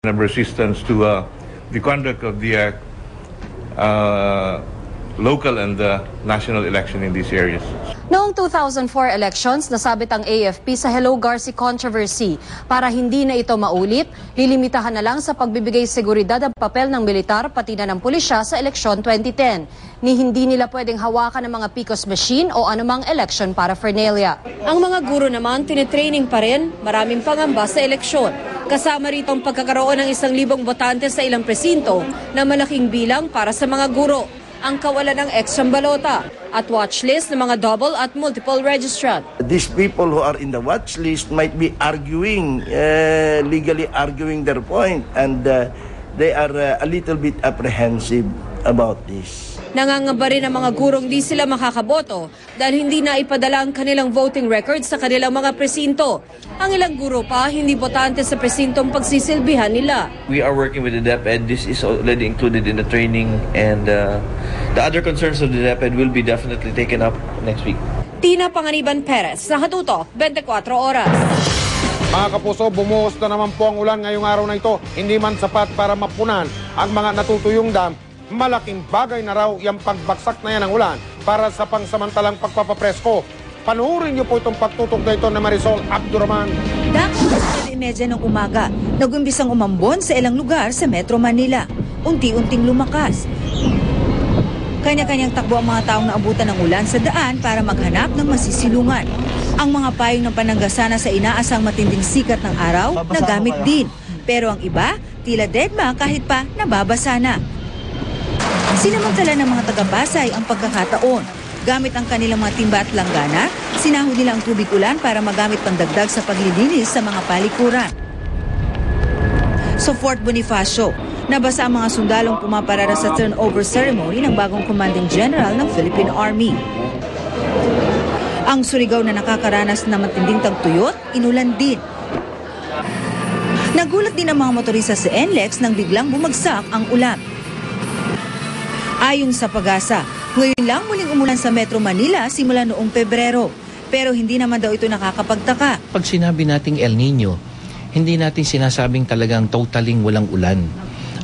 of resistance to the conduct of the local and national election in these areas. Noong 2004 elections, nasabit ang AFP sa Hello Garci controversy. Para hindi na ito maulit, lilimitahan na lang sa pagbibigay seguridad ang papel ng militar pati na ng pulisya sa eleksyon 2010. Ni hindi nila pwedeng hawakan ng mga PCOS machine o anumang election paraphernalia. Ang mga guro naman, tinitraining pa rin, maraming pangamba sa eleksyon. Kasama rito ang pagkakaroon ng 1,000 botante sa ilang presinto na malaking bilang para sa mga guro, ang kawalan ng extra balota at watch list ng mga double at multiple registrant. These people who are in the watch list might be arguing, legally arguing their point, and they are a little bit apprehensive about this. Nangangamba rin ang mga gurong di sila makakaboto dahil hindi na ipadala ang kanilang voting records sa kanilang mga presinto. Ang ilang guro pa hindi botante sa presintong pagsisilbihan nila. We are working with the DepEd. This is already included in the training, and the other concerns of the DepEd will be definitely taken up next week. Tina Panganiban Perez, Nakatutok, 24 Oras. Mga kapuso, bumuhos na naman po ang ulan ngayong araw na ito. Hindi man sapat para mapunan ang mga natutuyong dam. Malaking bagay na raw yung pagbagsak na yan ng ulan para sa pangsamantalang pagpapapresko. Panuorin niyo po itong pagtutok na ito na Marisol Abdurrahman. Dakong 7:30 ng umaga, nag-umbisang umambon sa ilang lugar sa Metro Manila. Unti-unting lumakas. Kanya-kanyang takbo ang mga taong naabutan ng ulan sa daan para maghanap ng masisilungan. Ang mga payong ng pananggasana sa inaasang matinding sikat ng araw, nagamit din. Pero ang iba, tila deadma kahit pa nababasa na. Sinamantala ng mga taga-Pasay ang pagkakataon. Gamit ang kanilang mga timba at langgana, sinahod nila ang tubig ulan para magamit pandagdag sa paglilinis sa mga palikuran. Sa Fort Bonifacio, nabasa ang mga sundalong pumaparara sa turnover ceremony ng bagong Commanding General ng Philippine Army. Ang Surigao na nakakaranas ng matinding tagtuyot, inulan din. Nagulat din ang mga motorista sa NLEX nang biglang bumagsak ang ulan. Ayon sa Pag-asa, ngayon lang muling umulan sa Metro Manila simula noong Pebrero. Pero hindi naman daw ito nakakapagtaka. Pag sinabi nating El Nino, hindi natin sinasabing talagang totaling walang ulan.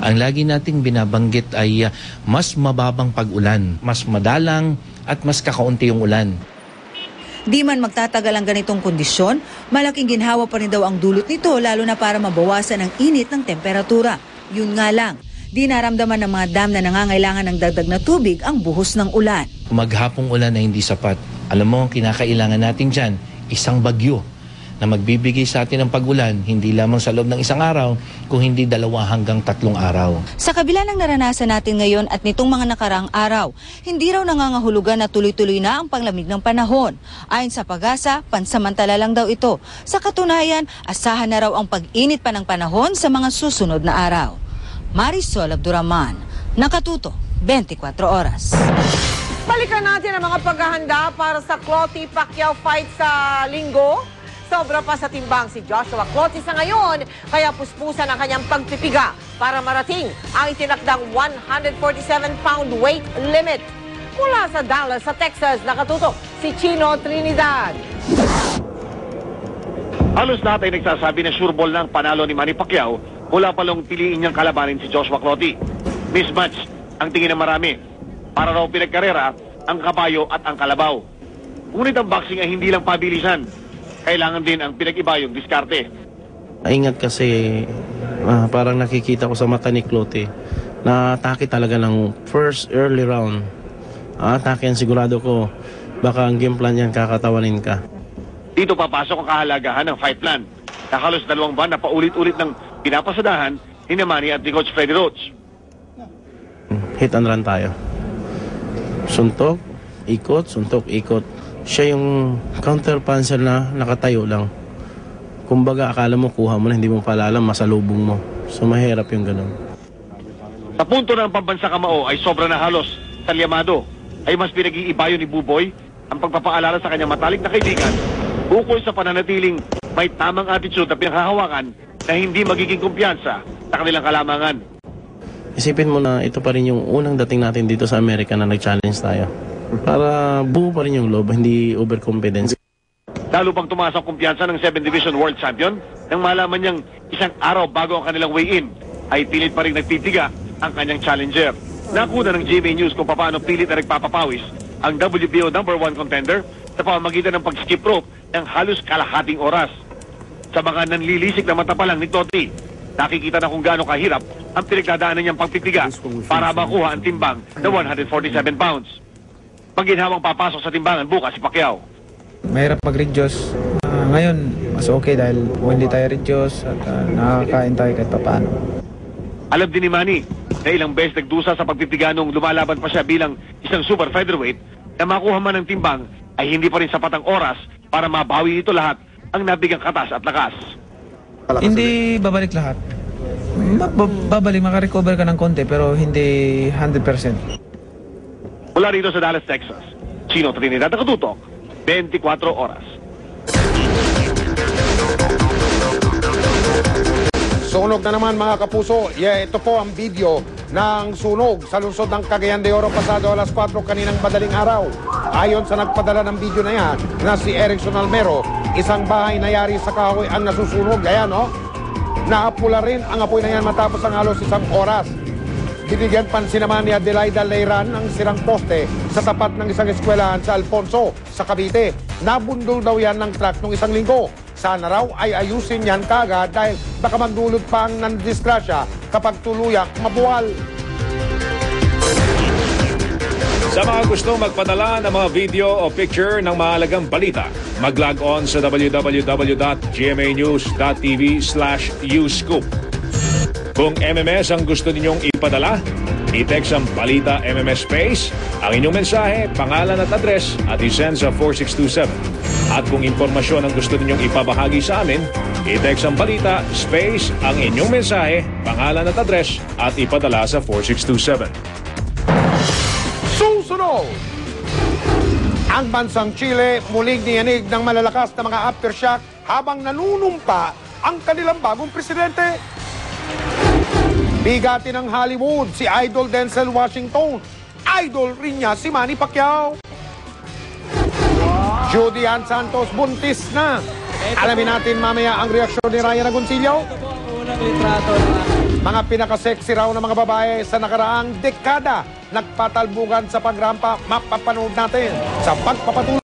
Ang lagi nating binabanggit ay mas mababang pag-ulan, mas madalang at mas kakaunti yung ulan. Di man magtatagal ang ganitong kondisyon, malaking ginhawa pa rin daw ang dulot nito lalo na para mabawasan ang init ng temperatura. Yun nga lang, di naramdaman ng mga dam na nangangailangan ng dagdag na tubig ang buhos ng ulan. Maghapong ulan na hindi sapat. Alam mo, ang kinakailangan natin dyan, isang bagyo na magbibigay sa atin ng pag-ulan, hindi lamang sa loob ng isang araw, kung hindi 2 hanggang 3 araw. Sa kabila ng naranasan natin ngayon at nitong mga nakaraang araw, hindi raw nangangahulugan na tuloy-tuloy na ang panglamig ng panahon. Ayon sa Pag-asa, pansamantala lang daw ito. Sa katunayan, asahan na raw ang pag-init pa ng panahon sa mga susunod na araw. Marisol Abdurrahman, Nakatuto, 24 Oras. Balikan natin ang mga paghahanda para sa Cloty Pacquiao fight sa Linggo. Sobra pa sa timbang si Joshua Cloty sa ngayon, kaya puspusan ang kanyang pagpipiga para marating ang itinakdang 147-pound weight limit. Mula sa Dallas, sa Texas, Nakatutok si Chino Trinidad. Halos lahat ay nagsasabi na sure ball ng panalo ni Manny Pacquiao mula palong piliin niyang kalabanin si Joshua Cloty. Mismatch ang tingin ng marami. Para raw pinagkarera ang kabayo at ang kalabaw. Ngunit ang boxing ay hindi lang pabilisan. Kailangan din ang pinag-iba yung diskarte. Ingat kasi parang nakikita ko sa mata ni Cloty na atake talaga ng first early round. Atake yan sigurado ko. Baka ang game plan yan kakatawanin ka. Dito papasok ang kahalagahan ng fight plan. Na halos 2 buwan na paulit-ulit ng pinapasadahan ni Manny at ni Coach Freddie Roach. Hit and run tayo. Suntok, ikot. Siya yung counter-puncher na nakatayo lang. Kumbaga, akala mo kuha mo na, hindi mo pala alam, masalubong mo. So, mahirap yung ganun. Sa punto ng pambansa kamao ay sobra na halos. Talyamado ay mas pinag-iibayo ni Buboy ang pagpapaalala sa kanyang matalik na kaibigan ukol sa pananatiling may tamang attitude na pinanghahawakan na hindi magiging kumpiyansa sa kanilang kalamangan. Isipin mo na ito pa rin yung unang dating natin dito sa Amerika na nag-challenge tayo. Para buo pa rin yung loob, hindi overconfidence. Lalo pang tumaas ang kumpiyansa ng 7 Division World Champion nang malaman niyang isang araw bago ang kanilang weigh-in, ay pilit pa rin nagtitiga ang kanyang challenger. Nakuna ng GMA News kung paano pilit na nagpapapawis ang WBO #1 contender sa pamamagitan ng pag-skip rope ng halos kalahating oras. Sa mga nanlilisik na mata pa lang ni Totti, nakikita na kung gaano kahirap ang pinagdadaanan niyang pagpiptiga para makuha ang timbang na 147 pounds. Pagginhawang papasok sa timbangan bukas si Pacquiao. Mahirap mag-reduce. Ngayon, mas okay dahil hindi tayo reduce at nakakain tayo kahit paano. Alam din ni Manny na ilang beses nagdusa sa pagpiptiga nung lumalaban pa siya bilang isang super featherweight na makuha man ng timbang ay hindi pa rin sapat ang oras para mabawi ito lahat ang nabigang katas at lakas. Hindi babalik lahat. Babalik, makarecover ka ng konti pero hindi 100%. Mula rito sa Dallas, Texas, Chino Trinidad nakatutok, 24 oras. Sunog na naman mga kapuso. Ito po ang video ng sunog sa lungsod ng Cagayan de Oro pasado alas 4 kaninang madaling araw. Ayon sa nagpadala ng video na yan na si Erickson Almero, isang bahay na yari sa kahoy ang nasusunog. Ayan, no? Naapula rin ang apoy na yan matapos ang halos isang oras. Binigyan pansin naman ni Adelaida Leiran ang sirang poste sa tapat ng isang eskwelahan sa Alfonso, sa Cavite. Nabundol daw yan ng truck nung isang linggo. Sana raw ay ayusin yan kaagad dahil baka magdulot pa ang nandisgrasya kapag tuluyang mabuwal. Sa mga gustong magpadala ng mga video o picture ng mahalagang balita, mag-log on sa www.gmanews.tv/uscoop. Kung MMS ang gusto ninyong ipadala, i-text ang balita MMS space, ang inyong mensahe, pangalan at address at i-send sa 4627. At kung impormasyon ang gusto ninyong ipabahagi sa amin, i-text ang balita space, ang inyong mensahe, pangalan at address at ipadala sa 4627. Susunod! Ang bansang Chile muling niyanig ng malalakas na mga aftershock habang nanunumpa ang kanilang bagong presidente. Bigati ng Hollywood si Idol Denzel Washington. Idol rin niya si Manny Pacquiao. Judy Ann Santos buntis na. Alamin natin mamaya ang reaksyon ni Ryan Agoncillo. Mga pinaka-sexy raw na mga babae sa nakaraang dekada nagpatalbugan sa pagrampa. Mapapanood natin sa pagpapatuloy.